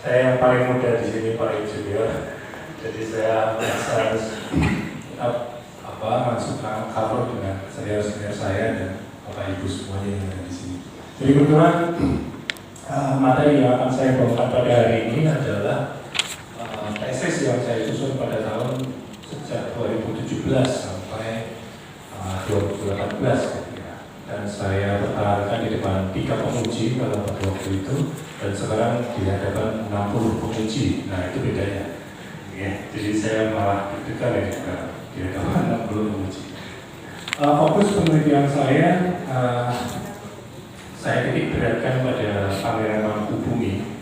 Saya yang paling muda di sini, paling junior. Jadi saya harus masukkan cover dengan senior-senior saya dan bapak ibu semuanya yang ada di sini. Jadi kebetulan materi yang akan saya bawakan pada hari ini adalah tesis yang saya susun pada tahun sejak 2017 sampai 2018. Dan saya pertahankan di depan 3 penguji pada waktu itu, dan sekarang di hadapan 60 penguji. Nah, itu bedanya. Ya, jadi saya malah deg-degan ya di hadapan 60 penguji. Fokus penelitian saya titik beratkan pada pameran Mangkubumi.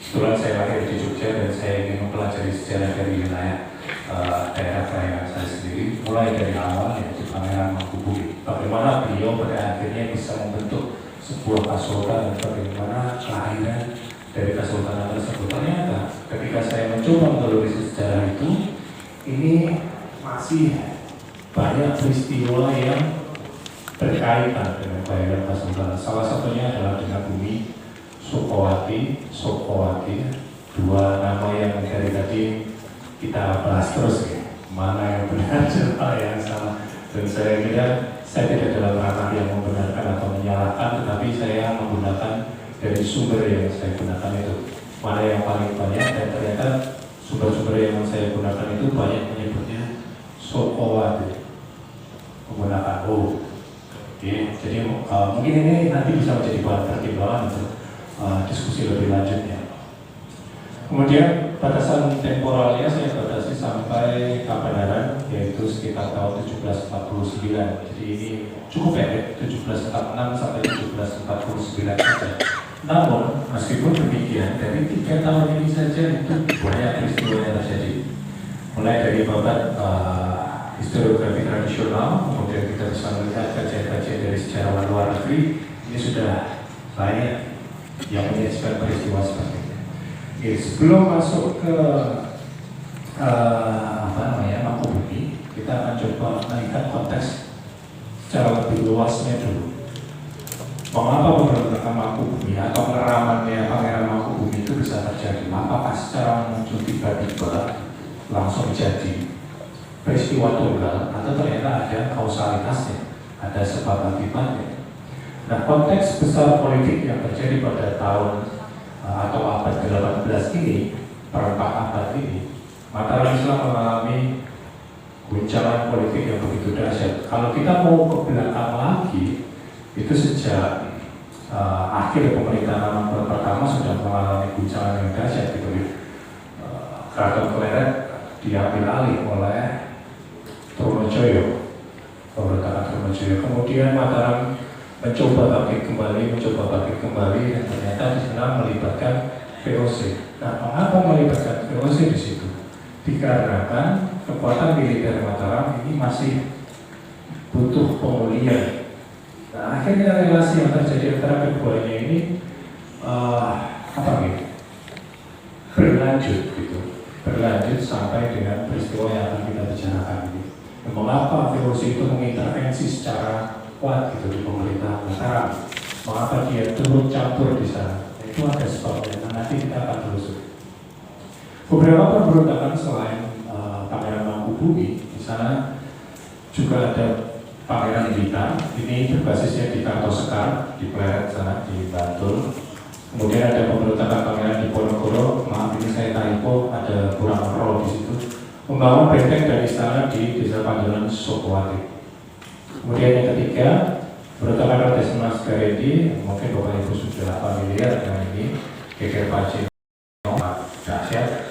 Kebetulan saya lahir di Jogja dan saya ingin mempelajari sejarah dari wilayah daerah kelahiran saya sendiri, mulai dari awal yaitu pameran Mangkubumi. Bagaimana beliau pada akhirnya bisa membentuk sebuah kasultan dan bagaimana kelahiran dari kesultanan tersebut. Ternyata ketika saya mencoba menelusuri sejarah itu, ini masih banyak peristiwa yang berkaitan dengan kelahiran kesultanan. Salah satunya adalah dengan bumi Sukowati, dua nama yang dari tadi kita bahas terus ya, mana yang benar, siapa yang salah. Dan saya kira saya tidak dalam ranah yang membenarkan atau menyalahkan, tetapi saya menggunakan dari sumber yang saya gunakan itu mana yang paling banyak, dan ternyata sumber-sumber yang saya gunakan itu banyak menyebutnya Sukowati menggunakan O. Oke, jadi mungkin ini nanti bisa menjadi bahan pertimbangan untuk diskusi lebih lanjutnya. Kemudian batasan temporalnya saya batasi sampai Kabanan, yaitu sekitar tahun 1749. Jadi ini cukup pendek, 1746 sampai 1749 saja. Namun meskipun demikian, dari 3 tahun ini saja itu banyak peristiwa yang terjadi. Mulai dari babat historiografi tradisional, kemudian kita bisa melihat kajian-kajian dari sejarawan luar negeri, ini sudah banyak yang menyajikan peristiwa seperti ini. Oke, sebelum masuk ke Mangkubumi, kita akan coba melihat konteks secara lebih luasnya dulu. Mengapa pemberontakan Mangkubumi atau pengeramannya Pangeran Mangkubumi itu bisa terjadi? Apakah secara muncul tiba-tiba langsung jadi peristiwa tunggal, atau ternyata ada kausalitasnya, ada sebab akibatnya? Nah, konteks besar politik yang terjadi pada tahun atau abad 18 ini, perempat abad ini, Mataram Islam mengalami guncangan politik yang begitu dahsyat. Kalau kita mau ke belakang lagi, itu sejak akhir pemerintahan Hamengkubuwono pertama sudah mengalami guncangan yang dahsyat gitu. Keraton Kleret diambil alih oleh Trunojoyo, pemberontakan Trunojoyo. Kemudian Mataram mencoba bangkit kembali, dan ternyata di sana melibatkan VOC. Nah, mengapa melibatkan VOC di situ? Dikarenakan kekuatan militer Mataram ini masih butuh pemulihan. Nah, akhirnya relasi yang terjadi antara keduanya ini berlanjut sampai dengan peristiwa yang akan kita bicarakan ini. Mengapa VOC itu mengintervensi secara kuat gitu di pemerintah Mataram? Mengapa dia turut campur di sana? Itu ada sebabnya. Nanti kita akan telusuri. Beberapa pemberontakan selain Pangeran Mangkubumi, di sana juga ada Pangeran Blitar. Ini berbasisnya di Kartosekar, di Pleret sana, di Bantul. Kemudian ada pemberontakan Pangeran Diponegoro. Maaf, ini saya typo, ada kurang roll di situ. Membangun benteng dan istana di Desa Panjalan Sukowati. Kemudian yang ketiga, pemberontakan Raden Mas Garedi. Mungkin Bapak Ibu sudah familiar dengan ini. Geger Paci dahsyat,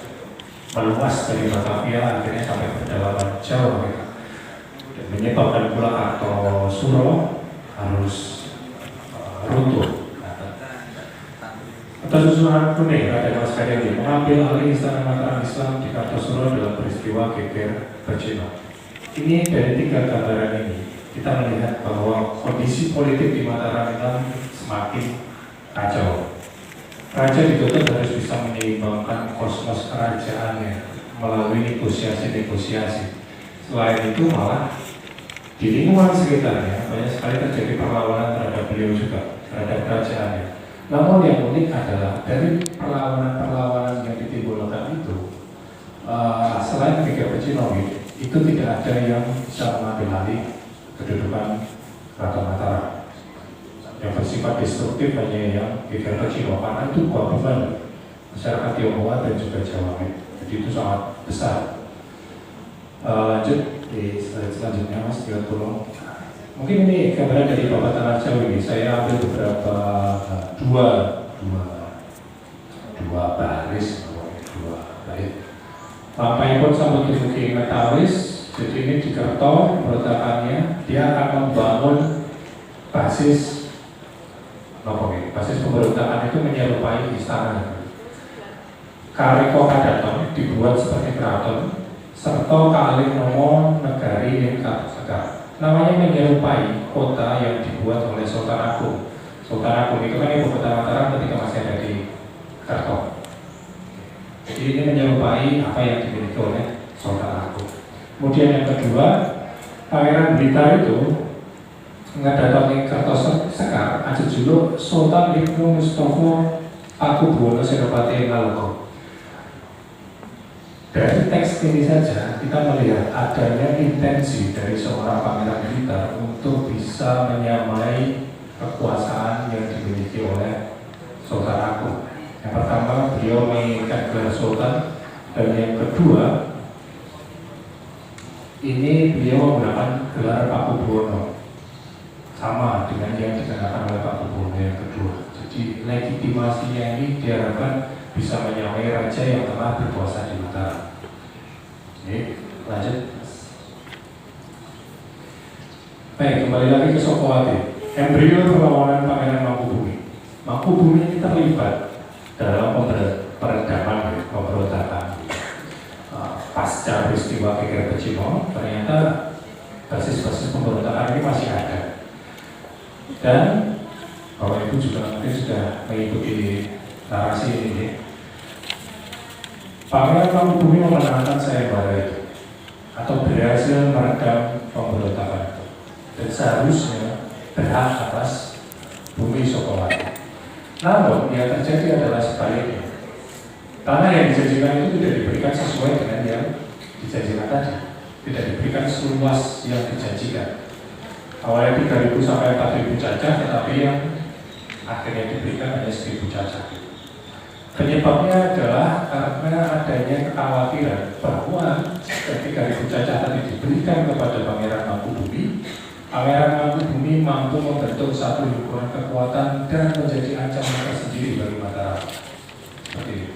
meluas dari Batavia akhirnya sampai pedalaman Jawa, dan menyebabkan pula Kartosuro harus runtuh. Atas usulan kuning, Raden Mas Garedi mengambil alih istana Mataram Islam di Kartosuro dalam peristiwa Geger Bacino. Ini dari 3 gambaran ini kita melihat bahwa kondisi politik di Mataram Islam semakin kacau. Raja dituntut harus bisa menyeimbangkan kosmos kerajaannya melalui negosiasi-negosiasi. Selain itu malah di lingkungan sekitarnya banyak sekali terjadi perlawanan terhadap beliau juga, terhadap kerajaannya. Namun yang unik adalah dari perlawanan Pecinowi itu tidak ada yang bisa mengambil alih kedudukan Keraton Mataram. Yang bersifat destruktif hanya yang Kiai Pecino, karena itu gabungan masyarakat Tionghoa dan juga Jawa. Jadi itu sangat besar. Lanjut di slide selanjutnya, Mas, tolong. Mungkin ini gambaran dari Bapak Tanah Jawa ini. Saya ambil beberapa dua baris, dua baris. Sampai pun sampai di Metalis. Jadi ini di Kerto perletakannya, dia akan membangun basis basis pemberontakan itu menyerupai istana. Kariko Kadaton dibuat seperti keraton, serta Kalih Nomo Negari yang Sekar. Namanya menyerupai kota yang dibuat oleh Sultan Agung. Sultan Agung itu kan ibu kota Mataram ketika masih ada di Kerto. Jadi ini menyerupai apa yang dimiliki oleh Sultan Agung. Kemudian yang kedua, Pangeran Blitar itu mendatangi Kerto Sekar, aja judul Sultan Ibnu Mustofa Pakubuwono Senopati Ngaloko. Dari teks ini saja kita melihat adanya intensi dari seorang Pangeran Blitar untuk bisa menyamai kekuasaan yang dimiliki oleh Sultan Agung. Yang pertama, beliau menginginkan gelar Sultan, dan yang kedua, ini beliau menggunakan gelar Pakubuwono, sama dengan yang dikenakan oleh Pakubuwono yang kedua. Jadi legitimasinya ini diharapkan bisa menyamai raja yang telah berkuasa di Mataram. Oke, lanjut. Baik, kembali lagi ke Sokowati. Embrio perlawanan Pangeran Mangkubumi. Mangkubumi ini terlibat dalam peredaman pemberontakan. Pasca peristiwa Kiai Pecino, ternyata basis-basis pemberontakan ini masih ada. Dan Bapak Ibu juga mungkin sudah mengikuti narasi ini. Pangeran Mangkubumi memenangkan sayembara itu, atau berhasil meredam pemberontakan itu, dan seharusnya berhak atas bumi Sokowati. Namun yang terjadi adalah sebaliknya. Tanah yang dijanjikan itu tidak diberikan sesuai dengan yang dijanjikan tadi, tidak diberikan seluas yang dijanjikan. Awalnya 3.000 sampai 4.000 cacah, tetapi yang akhirnya diberikan hanya 1.000 cacah. Penyebabnya adalah karena adanya kekhawatiran bahwa jika 3.000 cacah tadi diberikan kepada Pangeran Mangkubumi, Pangeran Mangkubumi mampu membentuk satu himpunan kekuatan dan menjadi ancaman tersendiri bagi Mataram. Seperti itu.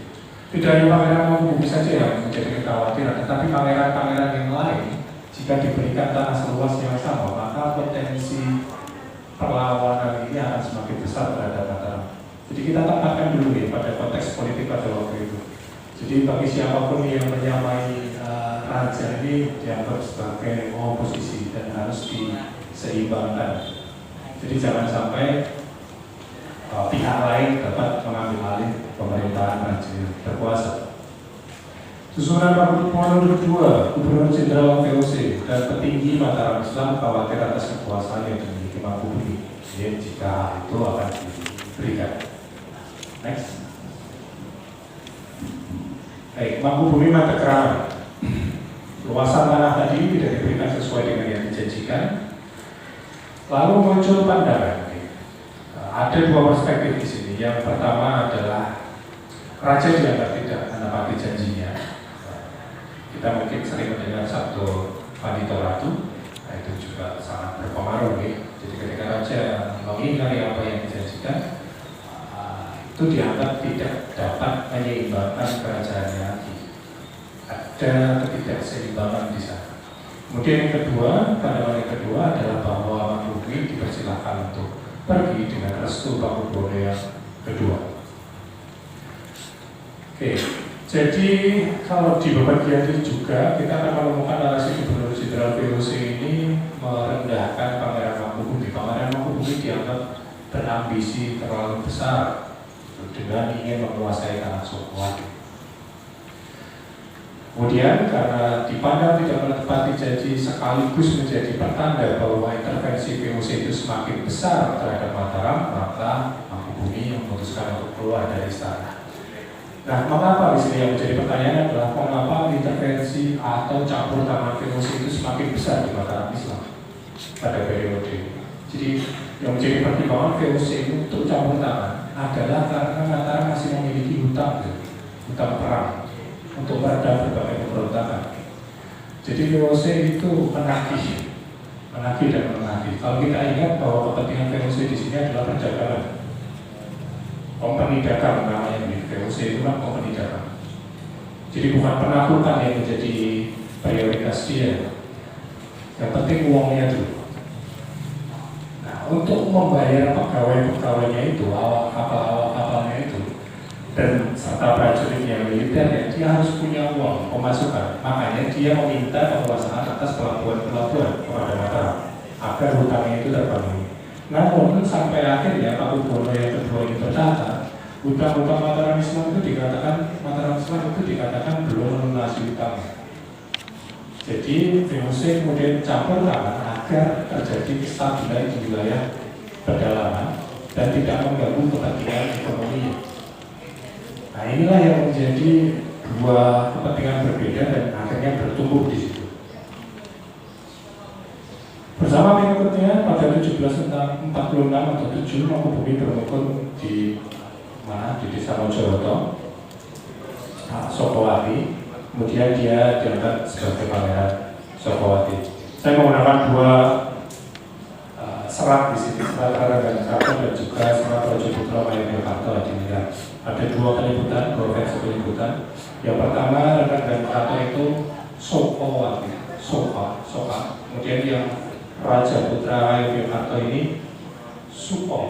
Tidak hanya Pangeran Mangkubumi saja yang menjadi kekhawatiran, tetapi pangeran-pangeran yang lain, jika diberikan tanah seluas yang sama, maka potensi perlawanan ini akan semakin besar terhadap Mataram. Jadi kita tempatkan dulu ya pada konteks politik pada waktu itu. Jadi bagi siapapun yang menyamai raja ini dianggap sebagai oposisi dan harus diseimbangkan. Jadi jangan sampai pihak lain dapat mengambil alih pemerintahan raja berkuasa. Susunan Pakubuwono II, Gubernur Jenderal VOC dan petinggi Mataram Islam khawatir atas kekuasaan yang dimiliki Mangkubumi. Jadi jika itu akan diberikan. Next. Baik, Mangkubumi Madekraman. Luasan tanah tadi tidak diberikan sesuai dengan yang dijanjikan. Lalu muncul pandangan. Ada dua perspektif di sini. Yang pertama adalah raja dianggap tidak menepati janjinya. Kita mungkin sering mendengar Sabdo Pandito Ratu, itu juga sangat berpengaruh. Jadi ketika raja mengingkari apa yang dijanjikan, itu dianggap tidak dapat menyeimbangkan kerajaannya lagi. Ada ketidakseimbangan di sana. Kemudian yang kedua, pandangan yang kedua adalah bahwa Mangkubumi dipersilakan untuk pergi dengan restu Pakubuwono yang kedua. Oke, jadi kalau di bagian ini juga kita akan menemukan narasi Gubernur Jenderal VOC ini merendahkan Pangeran Mangkubumi. Pangeran Mangkubumi dianggap berambisi terlalu besar dengan ingin menguasai tanah Sokowati. Kemudian karena dipandang tidak menepati janji sekaligus menjadi pertanda bahwa intervensi VOC itu semakin besar terhadap Mataram, maka Mangkubumi memutuskan untuk keluar dari istana. Nah, mengapa di sini yang menjadi pertanyaan adalah mengapa intervensi atau campur tangan VOC itu semakin besar di Mataram Islam pada periode ini? Jadi yang menjadi pertimbangan VOC untuk campur tangan adalah karena Mataram masih memiliki hutang perang untuk meredam berbagai pemberontakan. Jadi VOC itu menagih dan menagih. Kalau kita ingat bahwa kepentingan VOC di sini adalah perdagangan. Company dagang namanya di VOC itu kan company dagang. Jadi bukan penaklukan yang menjadi prioritas dia. Yang penting uangnya dulu. Nah, untuk membayar pegawai-pegawainya itu, awak kapalnya itu, dan serta prajuritnya militer, dia harus punya uang pemasukan. Makanya dia meminta penguasaan atas pelabuhan-pelabuhan kepada Mataram agar hutangnya itu terpenuhi. Namun sampai akhirnya Paku Buwono yang kedua ini bertata, hutang-hutang Mataram Islam itu dikatakan belum melunasi hutangnya. Jadi VOC kemudian campur tangan agar terjadi kestabilan di wilayah pedalaman dan tidak mengganggu kepentingan ekonomi. Nah, inilah yang menjadi dua kepentingan berbeda dan akhirnya bertumbuh di situ. Bersama pengikutnya pada 1746 atau 7 Mangkubumi bermukun di mana? Di Desa Mojoroto, Sokowati. Kemudian dia diangkat sebagai Pangeran Sokowati. Saya menggunakan dua serat di sini, serat Rangganis-Karto dan juga serat Rajaputra Mayogyakarta di Medan. Ada dua peliputan, dua versi peliputan. Yang pertama Rangganis-Karto itu Sokowati, Soka. Kemudian yang Rajaputra Mayogyakarta ini Suka.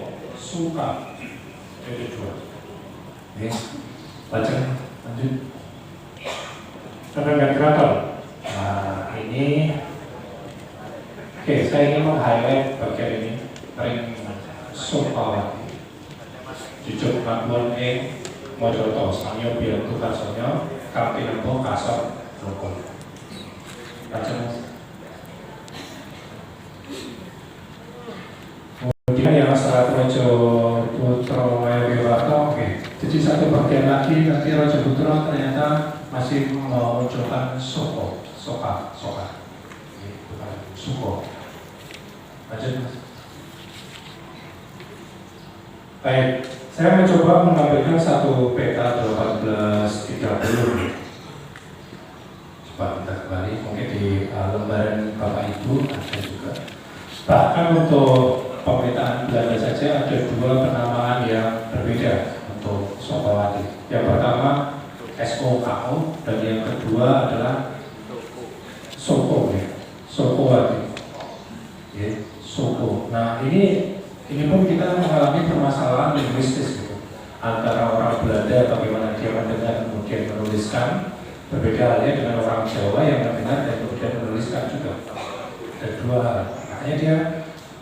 Jadi dua. Oke, baca lanjut. Rangganis-Karto. Nah, ini oke, saya ingin meng-highlight bagian ini. Ring Sokawati Jujur Labuan Mojoroto Samyo Biantu Karsonyo Kartinempo Kasor Rukun. Baca mas. Kemudian yang Rajaputra Mayogyakarta. Oke, jadi satu bagian lagi nanti Rajaputra ternyata masih memunculkan Soka. Suko. Lanjut mas. Baik, saya mencoba menampilkan satu peta 1830. Coba kita kembali, mungkin di lembaran Bapak Ibu ada juga. Bahkan untuk pemetaan Belanda saja ada dua penamaan yang berbeda untuk Sokowati. Yang pertama SOKO dan yang kedua adalah Sokowati. Soko. Nah ini pun kita mengalami permasalahan linguistis gitu. Antara orang Belanda bagaimana dia mendengar kemudian menuliskan, berbeda halnya dengan orang Jawa yang mendengar dan kemudian menuliskan juga. Ada dua hal. Makanya dia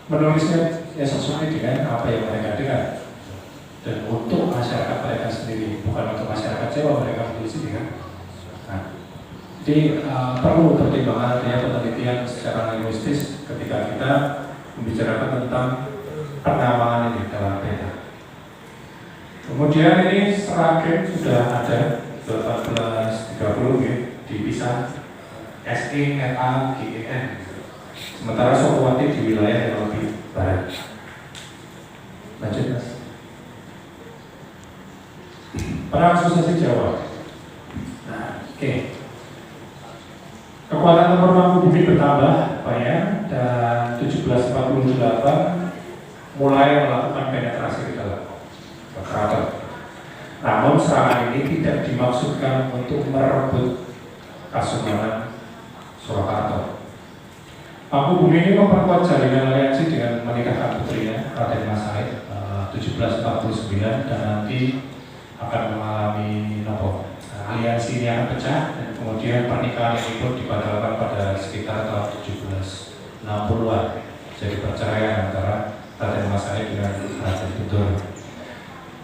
menulisnya ya sesuai dengan apa yang mereka dengar. Dan untuk masyarakat mereka sendiri, bukan untuk masyarakat Jawa mereka menulis ini kan. Nah, jadi perlu pertimbangan adanya penelitian secara linguistis ketika kita membicarakan tentang penamaan ini dalam peta. Kemudian ini Sragen sudah ada 1830 ya, dipisah SERAGEN. Sementara Sokowati di wilayah yang lebih barat. Lanjut mas. Perang Suksesi Jawa. Nah, oke. Kekuatan tempur Mangkubumi bertambah banyak dan 1748 mulai melakukan penetrasi ke dalam keraton. Namun serangan ini tidak dimaksudkan untuk merebut Kasunanan Surakarta. Mangkubumi ini memperkuat jaringan aliansi dengan menikahkan putrinya Raden Mas Said 1749 dan nanti akan mengalami aliansi ini akan pecah dan kemudian pernikahan ini pun dibatalkan pada sekitar tahun 1760-an. Jadi perceraian antara Raden Mas Said dengan Raden Budur.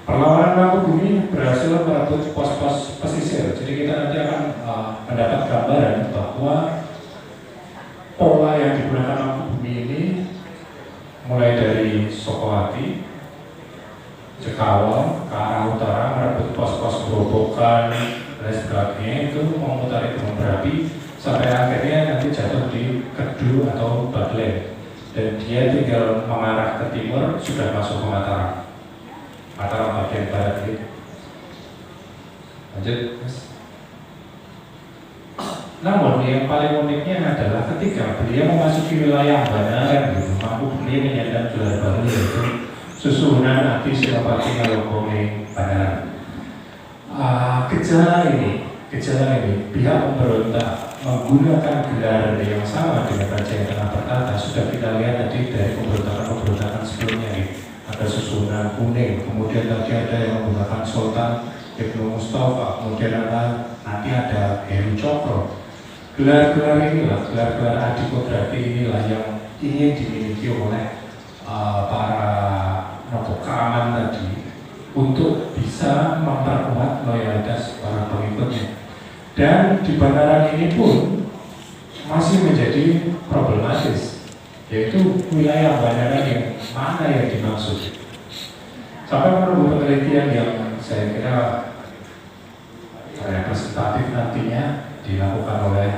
Perlawanan Mangkubumi berhasil merebut pos-pos pesisir. Jadi kita nanti akan mendapat gambaran bahwa pola yang digunakan Mangkubumi ini mulai dari Sokowati, Cekawang ke arah utara merebut pos-pos Grobogan dan sebagainya, itu memutari gunung berapi sampai akhirnya nanti jatuh di Kedu atau Baglen, dan dia tinggal mengarah ke timur sudah masuk ke Mataram bagian barat gitu. Lanjut, Mas. Namun yang paling uniknya adalah ketika beliau memasuki wilayah Banaran, mampu beliau menyandang gelar baru yaitu Susuhunan Adi Senopati Ngalokone Banaran. Gejala ini pihak pemberontak menggunakan gelar yang sama dengan raja yang tengah bertata. Sudah kita lihat tadi dari pemberontakan sebelumnya nih. Ada Susuhunan Kuning, kemudian tadi ada yang menggunakan Sultan Ibnu Mustafa, kemudian nanti ada Heru Cokro. Gelar-gelar inilah, gelar-gelar adikodrati inilah yang ingin dimiliki oleh para keamanan tadi untuk bisa memperkuat loyalitas para pengikutnya. Dan di Banaran ini pun masih menjadi problematis, yaitu wilayah Banaran yang mana yang dimaksud. Sampai menunggu penelitian yang saya kira representatif nantinya dilakukan oleh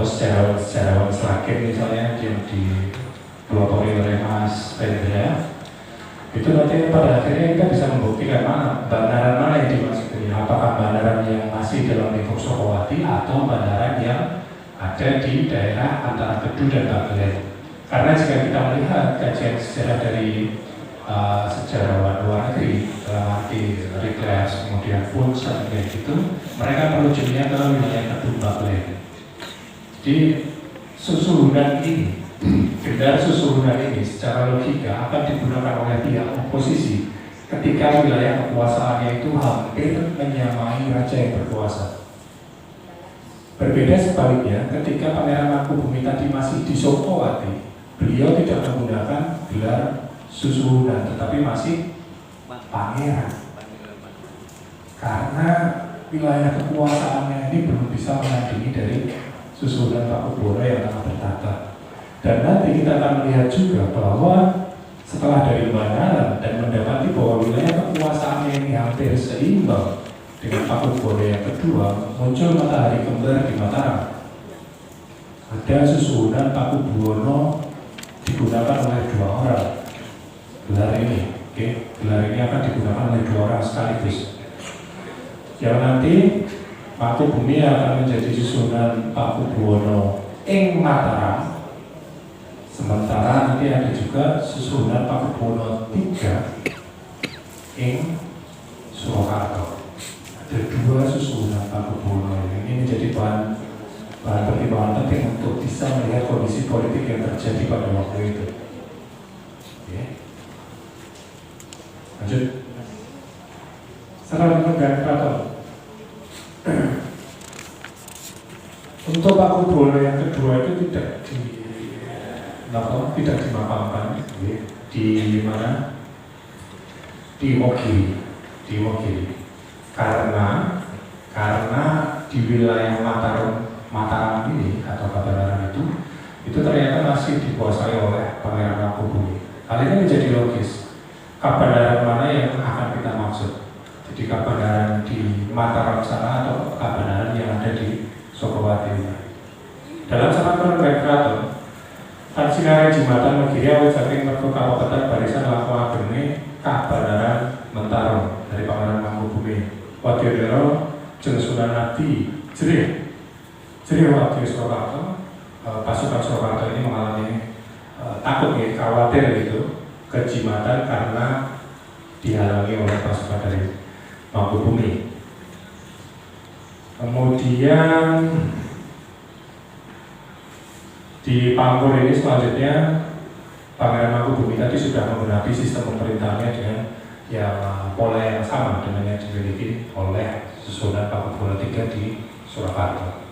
sejarawan Sragen misalnya yang dipelopori oleh Mas Pendra. Itu nanti pada akhirnya kita bisa membuktikan Banaran mana yang dimaksud ini. Apakah Banaran yang masih dalam lingkup Sokowati atau Banaran yang ada di daerah antara Kedu dan Baglen. Karena jika kita melihat kajian sejarah dari sejarawan luar negeri dalam arti Rikles, kemudian pun kayak gitu, mereka perlu jadinya ke wilayah Kedu Baglen. Di Susuhunan ini, gelar Susuhunan ini secara logika akan digunakan oleh pihak oposisi ketika wilayah kekuasaannya itu hampir menyamai raja yang berkuasa. Berbeda sebaliknya, ketika Pangeran Mangkubumi tadi masih di Sokowati, beliau tidak menggunakan gelar Susuhunan, tetapi masih pangeran. Karena wilayah kekuasaannya ini belum bisa menandingi dari Susuhunan Pakubuwono yang tengah bertata. Dan nanti kita akan melihat juga bahwa setelah dari Banaran dan mendapati bahwa wilayah kekuasaannya ini hampir seimbang dengan Pakubuwono yang kedua, muncul matahari kembar di Mataram. Ada Susuhunan Pakubuwono digunakan oleh dua orang. Gelar ini, gelar ini akan digunakan oleh dua orang sekaligus. Yang nanti Mangkubumi akan menjadi Susuhunan Pakubuwono ing Mataram. Sementara nanti ada juga Susuhunan Pakubuwono III ing Surakarta. Ada dua Susuhunan Pakubuwono ini menjadi bahan pertimbangan penting untuk bisa melihat kondisi politik yang terjadi pada waktu itu. Lanjut. Setelah pemegang keraton. Untuk Pakubuwono yang kedua itu tidak dimakamkan di mana? Di Wogiri. Karena di wilayah Mataram ini atau Banaran itu ternyata masih dikuasai oleh Pangeran Mangkubumi. Hal ini menjadi logis. Kabanaran mana yang akan kita maksud? Jadi Kabanaran di Mataram sana atau Kabanaran yang ada di Sokowati. Dalam saat penerbit keraton, Tansinare Jimatan Megiri awet saking mergo kawetan barisan laku ageng Kabanaran Mentarum dari Pangeran Mangkubumi. Wadyodara jeung Sunan Adi Jerih Wadya Surakarta. Pasukan Surakarta ini mengalami takut khawatir gitu ke Jimatan karena dihalangi oleh pasukan dari Mangkubumi. Kemudian di Pangkur ini selanjutnya Pangeran Mangkubumi tadi sudah menggenapi sistem pemerintahannya dengan pola yang sama dengan yang dimiliki oleh Susuhunan Pakubuwono III di Surakarta.